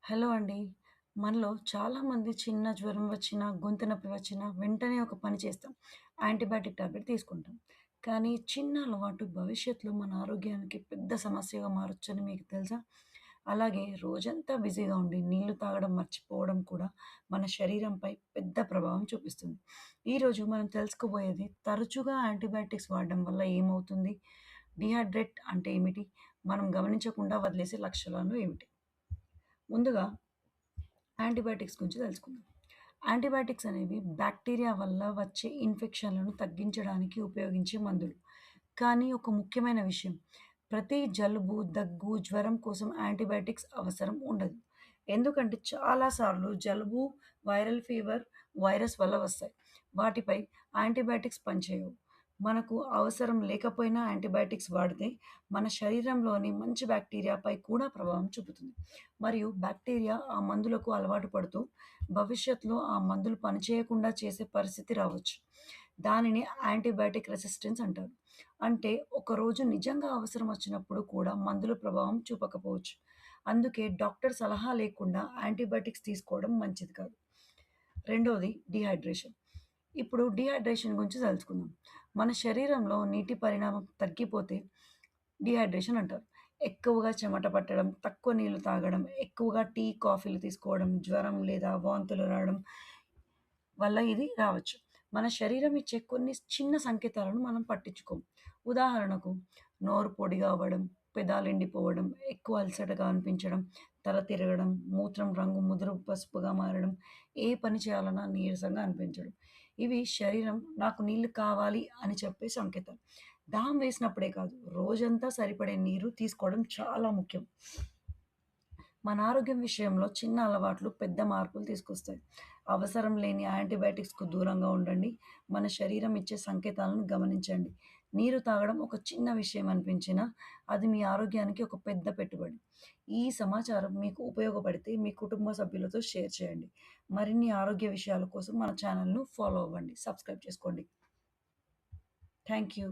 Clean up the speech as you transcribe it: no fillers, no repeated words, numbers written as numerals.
Hello అండి. మనలో చాలామంది చిన్న జ్వరం వచ్చినా, గొంతు నొప్పి వచ్చినా వెంటనే ఒక పని చేస్తాం. యాంటీబయాటిక్ టాబ్లెట్ తీసుకుంటాం. కానీ చిన్న అలవాటు భవిష్యత్తులో మన ఆరోగ్యానికి పెద్ద సమస్యగా మారొచ్చని మీకు తెలుసా? అలాగే రోజంతా బిజీగా ఉండి నీళ్లు తాగడం మర్చిపోవడం కూడా మన శరీరంపై పెద్ద ప్రభావం చూపిస్తుంది. ఈరోజు మనం తెలుసుకోబోయేది తరచుగా యాంటీబయాటిక్స్ వాడడం వల్ల ఏమవుతుంది? డీహైడ్రేట్ అంటే ఏమిటి? మనం గమనించకుండా వదిలేసే లక్షణాలు ఏమిటి? ముందుగా యాంటీబయాటిక్స్ గురించి తెలుసుకుందాం. యాంటీబయాటిక్స్ అనేవి బ్యాక్టీరియా వల్ల వచ్చే ఇన్ఫెక్షన్లను తగ్గించడానికి ఉపయోగించే మందులు. కానీ ఒక ముఖ్యమైన విషయం, ప్రతి జలుబు, దగ్గు, జ్వరం కోసం యాంటీబయాటిక్స్ అవసరం ఉండదు. ఎందుకంటే చాలా సార్లు జలుబు, వైరల్ ఫీవర్, వైరస్ వల్ల వస్తాయి. వాటిపై యాంటీబయాటిక్స్ పనిచేయవు. మనకు అవసరం లేకపోయినా యాంటీబయాటిక్స్ వాడితే మన శరీరంలోని మంచి బ్యాక్టీరియాపై కూడా ప్రభావం చూపుతుంది. మరియు బ్యాక్టీరియా ఆ మందులకు అలవాటు పడుతూ భవిష్యత్తులో ఆ మందులు పనిచేయకుండా చేసే పరిస్థితి రావచ్చు. దానిని యాంటీబయాటిక్ రెసిస్టెన్స్ అంటారు. అంటే ఒకరోజు నిజంగా అవసరం వచ్చినప్పుడు కూడా మందుల ప్రభావం చూపకపోవచ్చు. అందుకే డాక్టర్ సలహా లేకుండా యాంటీబయాటిక్స్ తీసుకోవడం మంచిది కాదు. రెండోది డీహైడ్రేషన్. ఇప్పుడు డీహైడ్రేషన్ గురించి తెలుసుకుందాం. మన శరీరంలో నీటి పరిమాణం తగ్గిపోతే డీహైడ్రేషన్ అంటారు. ఎక్కువగా చెమట పట్టడం, తక్కువ నీళ్లు తాగడం, ఎక్కువగా టీ, కాఫీలు తీసుకోవడం, జ్వరం లేదా వాంతులు రావడం వల్ల ఇది రావచ్చు. మన శరీరం ఇచ్చే కొన్ని చిన్న సంకేతాలను మనం పట్టించుకోం. ఉదాహరణకు నోరు పొడిగా అవ్వడం, పెదాలు ఎండిపోవడం, ఎక్కువ అలసటగా అనిపించడం, తల తిరగడం, మూత్రం రంగు ముదురు పసుపుగా మారడం, ఏ పని చేయాలన్నా నీరసంగా అనిపించడం. ఇవి శరీరం నాకు నీళ్లు కావాలి అని చెప్పే సంకేతాలు. దాహం వేసినప్పుడే కాదు, రోజంతా సరిపడే నీరు తీసుకోవడం చాలా ముఖ్యం. మన ఆరోగ్యం విషయంలో చిన్న అలవాట్లు పెద్ద మార్పులు తీసుకొస్తాయి. అవసరం లేని యాంటీబయాటిక్స్‌కు దూరంగా ఉండండి. మన శరీరం ఇచ్చే సంకేతాలను గమనించండి. నీరు తాగడం ఒక చిన్న విషయం అనిపించినా, అది మీ ఆరోగ్యానికి ఒక పెద్ద పెట్టుబడి. ఈ సమాచారం మీకు ఉపయోగపడితే మీ కుటుంబ సభ్యులతో షేర్ చేయండి. మరిన్ని ఆరోగ్య విషయాల కోసం మన ఛానల్‌ను ఫాలో అవ్వండి. సబ్స్క్రైబ్ చేసుకోండి. Thank you.